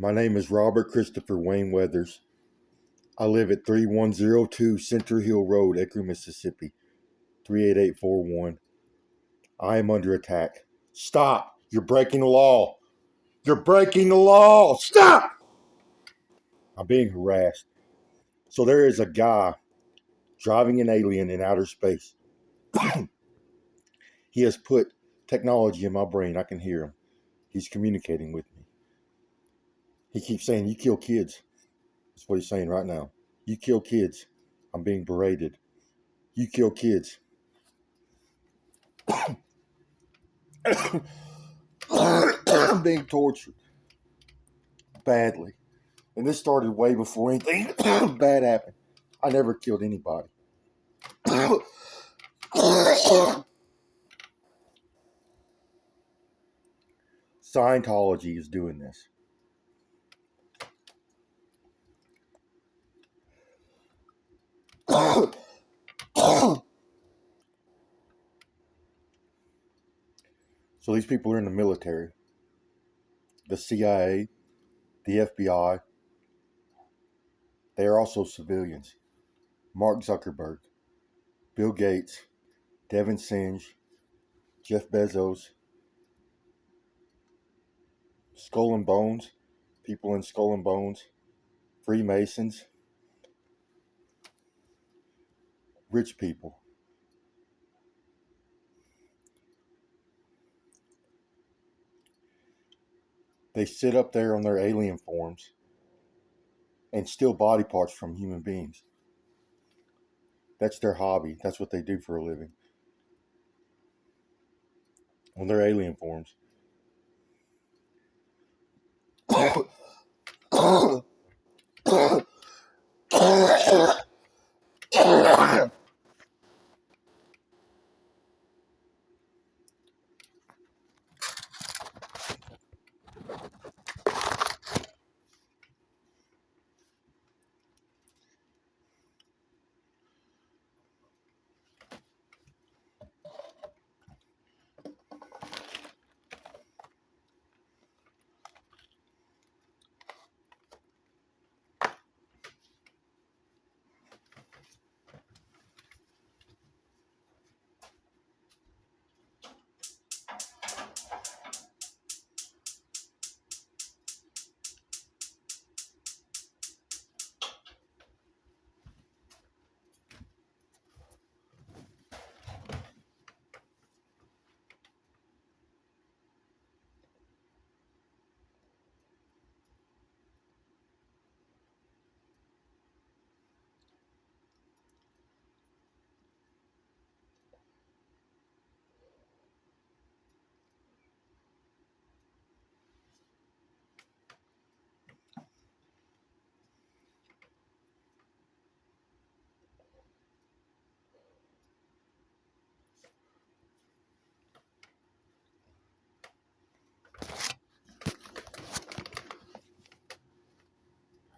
My name is Robert Christopher Wayne Weathers. I live at 3102 Center Hill Road, Ecru, Mississippi, 38841. I am under attack. Stop! You're breaking the law! You're breaking the law! Stop! I'm being harassed. So there is a guy driving an alien in outer space. He has put technology in my brain. I can hear him. He's communicating with me. He keeps saying, "You kill kids." That's what he's saying right now. "You kill kids." I'm being berated. "You kill kids." I'm being tortured badly. And this started way before anything bad happened. I never killed anybody. Scientology is doing this. So these people are in the military, the CIA, the FBI. They are also civilians. Mark Zuckerberg, Bill Gates, Devin Singe, Jeff Bezos, Skull and Bones, people in Skull and Bones, Freemasons, rich people. They sit up there on their alien forms and steal body parts from human beings. That's their hobby. That's what they do for a living. On their alien forms.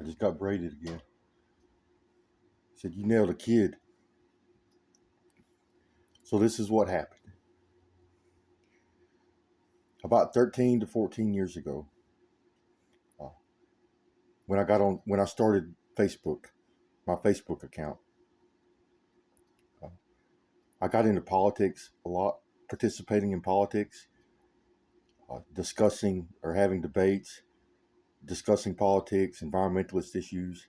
I just got braided again. He said, "You nailed a kid." So this is what happened. About 13 to 14 years ago, uh, when I started Facebook, my Facebook account, uh, I got into politics a lot, participating in politics, discussing or having debates, discussing politics, environmentalist issues.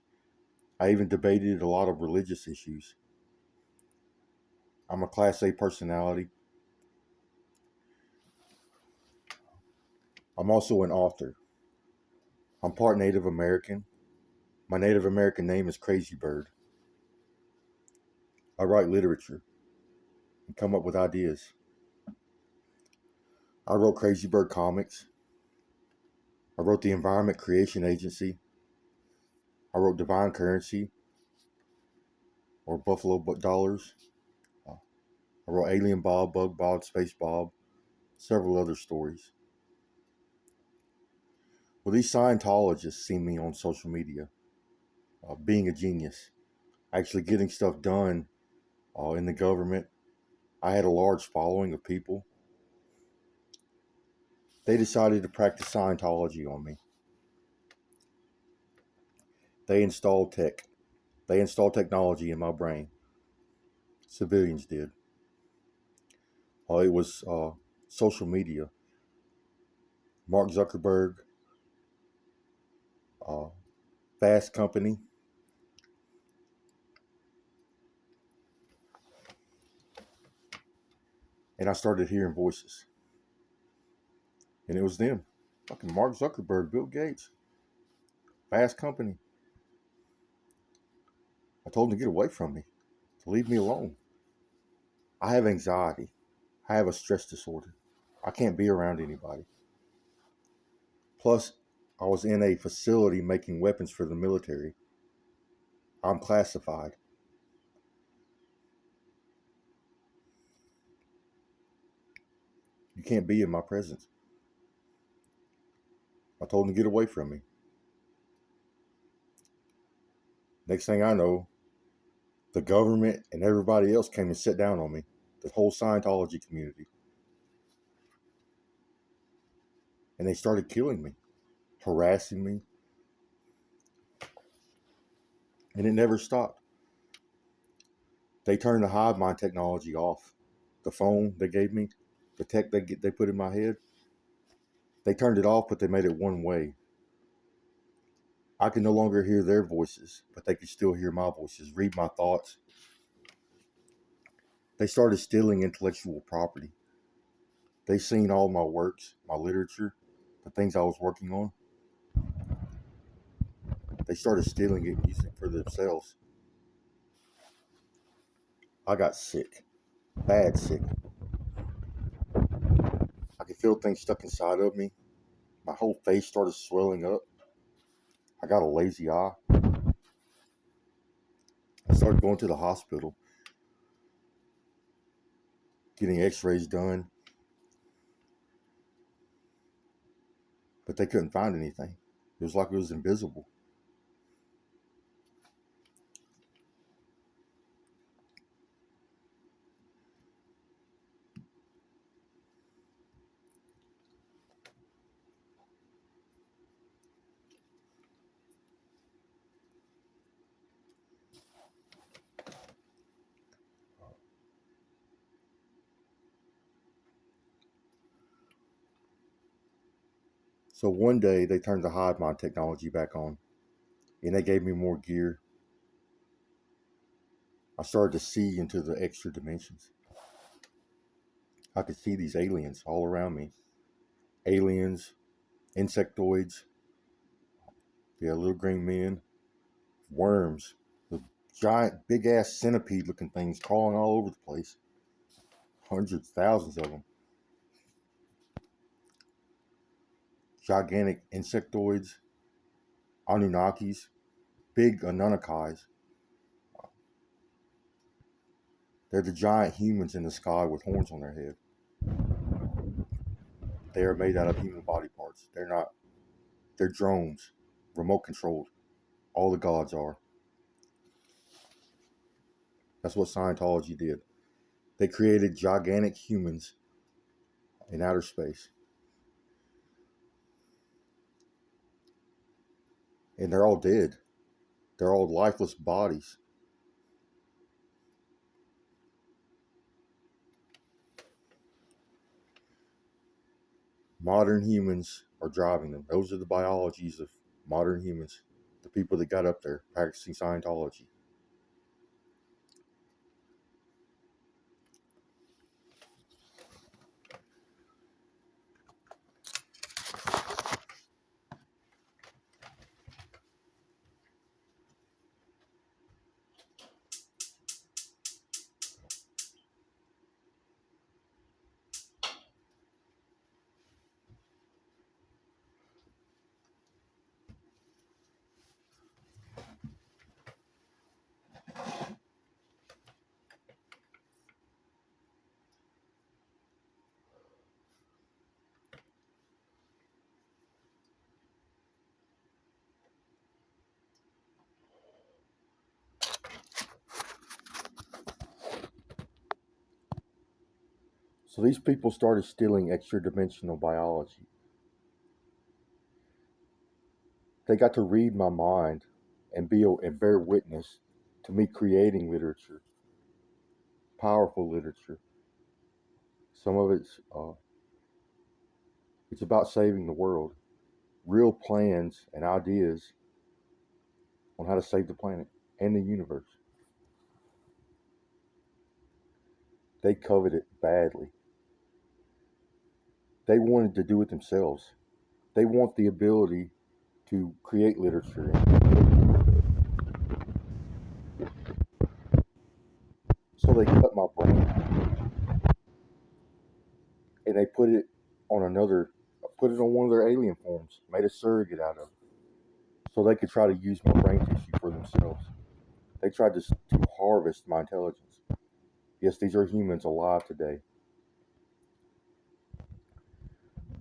I even debated a lot of religious issues. I'm a Class A personality. I'm also an author. I'm part Native American. My Native American name is Crazy Bird. I write literature and come up with ideas. I wrote Crazy Bird Comics. I wrote the Environment Creation Agency. I wrote Divine Currency, or Buffalo Dollars. I wrote Alien Bob, Bug Bob, Space Bob, several other stories. Well, these Scientologists see me on social media, being a genius, actually getting stuff done in the government. I had a large following of people. They decided to practice Scientology on me. They installed tech. They installed technology in my brain. Civilians did. It was social media. Mark Zuckerberg, uh, Fast Company. And I started hearing voices. And it was them. Fucking Mark Zuckerberg, Bill Gates, Fast Company. I told them to get away from me, to leave me alone. I have anxiety. I have a stress disorder. I can't be around anybody. Plus, I was in a facility making weapons for the military. I'm classified. You can't be in my presence. I told them to get away from me. Next thing I know, the government and everybody else came and sat down on me. The whole Scientology community. And they started killing me, harassing me. And it never stopped. They turned the hive mind technology off. The phone they gave me, the tech they put in my head, they turned it off, but they made it one way. I can no longer hear their voices, but they can still hear my voices, read my thoughts. They started stealing intellectual property. They seen all my works, my literature, the things I was working on. They started stealing it and using it for themselves. I got sick, bad sick. I could feel things stuck inside of me. My whole face started swelling up. I got a lazy eye. I started going to the hospital, getting x-rays done, but they couldn't find anything. It was like it was invisible. So one day they turned the hive mind technology back on and they gave me more gear. I started to see into the extra dimensions. I could see these aliens all around me. Aliens, insectoids, yeah, little green men, worms, the giant big ass centipede looking things crawling all over the place. Hundreds, thousands of them. Gigantic insectoids, Anunnakis, big Anunnakis. They're the giant humans in the sky with horns on their head. They are made out of human body parts. They're drones, remote controlled. All the gods are. That's what Scientology did. They created gigantic humans in outer space. And they're all dead. They're all lifeless bodies. Modern humans are driving them. Those are the biologies of modern humans. The people that got up there practicing Scientology. So these people started stealing extra dimensional biology. They got to read my mind and bear witness to me creating literature, powerful literature. Some of it's about saving the world, real plans and ideas on how to save the planet and the universe. They covet it badly. They wanted to do it themselves. They want the ability to create literature. So they cut my brain and they put it on one of their alien forms, made a surrogate out of it, so they could try to use my brain tissue for themselves. They tried to harvest my intelligence. Yes, these are humans alive today.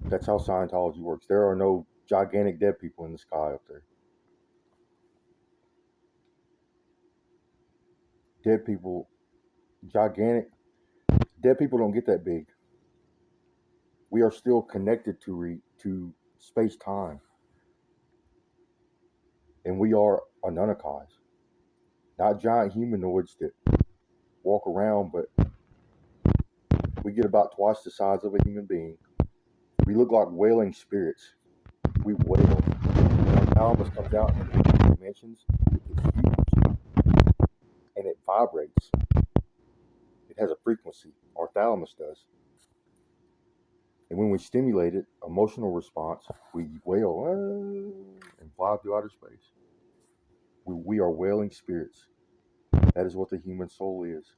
That's how Scientology works. There are no gigantic dead people in the sky up there. Dead people, gigantic, dead people don't get that big. We are still connected to space time, and we are Anunnakis, not giant humanoids that walk around, but we get about twice the size of a human being. We look like wailing spirits. We wail. When our thalamus comes out in the dimensions, it's huge, and it vibrates. It has a frequency. Our thalamus does. And when we stimulate it, emotional response, we wail and fly through outer space. We are wailing spirits. That is what the human soul is.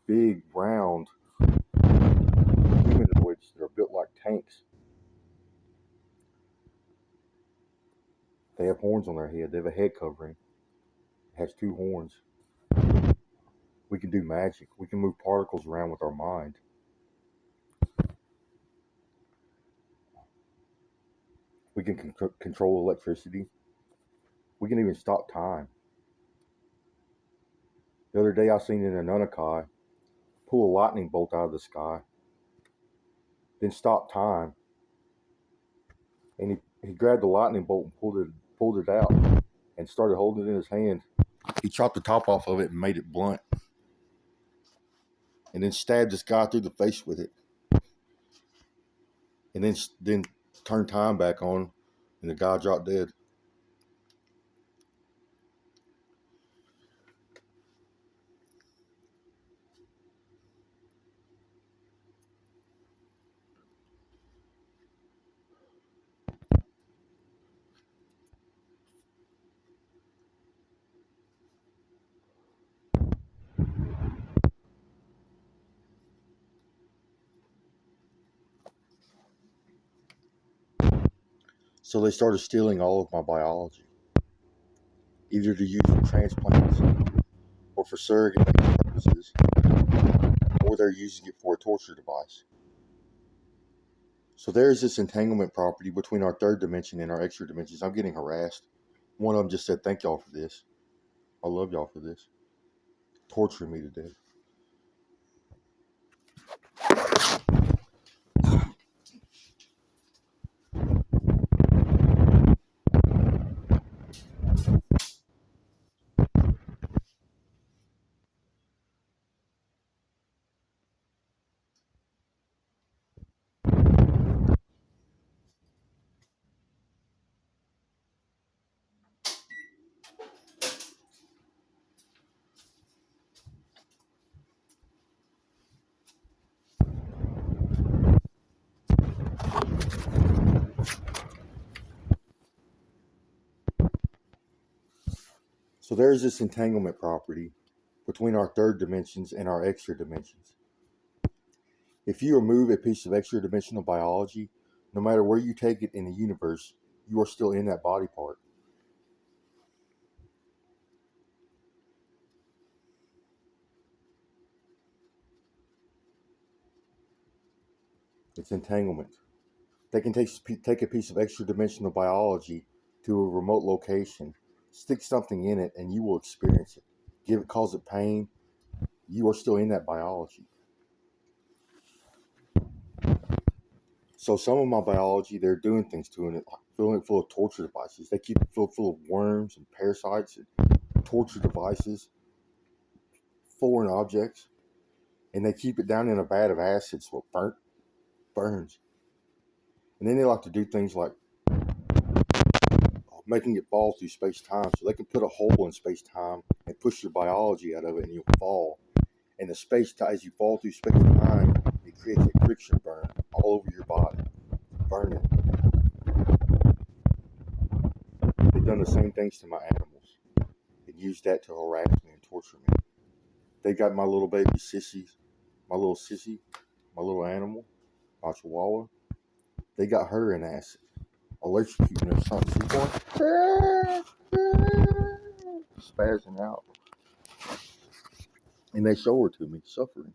Big, round humanoids that are built like tanks. They have horns on their head. They have a head covering. It has two horns. We can do magic. We can move particles around with our mind. We can control electricity. We can even stop time. The other day I seen an Anunnaki pull a lightning bolt out of the sky, then stop time. And he grabbed the lightning bolt and pulled it out and started holding it in his hand. He chopped the top off of it and made it blunt. And then stabbed this guy through the face with it. And then turned time back on and the guy dropped dead. So they started stealing all of my biology, either to use for transplants or for surrogate purposes, or they're using it for a torture device. So there is this entanglement property between our third dimension and our extra dimensions. I'm getting harassed. One of them just said, "Thank y'all for this. I love y'all for this. Torturing me to death." So there is this entanglement property between our third dimensions and our extra dimensions. If you remove a piece of extra dimensional biology, no matter where you take it in the universe, you are still in that body part. It's entanglement. They can take a piece of extra dimensional biology to a remote location, stick something in it, and you will experience it. Cause it pain. You are still in that biology. So some of my biology, they're doing things to it, like filling it full of torture devices. They keep it filled full of worms and parasites and torture devices, foreign objects, and they keep it down in a vat of acid so it burns. And then they like to do things like making it fall through space-time, so they can put a hole in space-time and push your biology out of it, and you'll fall. And the as you fall through space-time, it creates a friction burn all over your body, burning. They've done the same things to my animals and used that to harass me and torture me. They got my little baby sissy, my little animal, my chihuahua. They got her in acid, electrocuting her something. She's going spazzing out. And they show her to me suffering.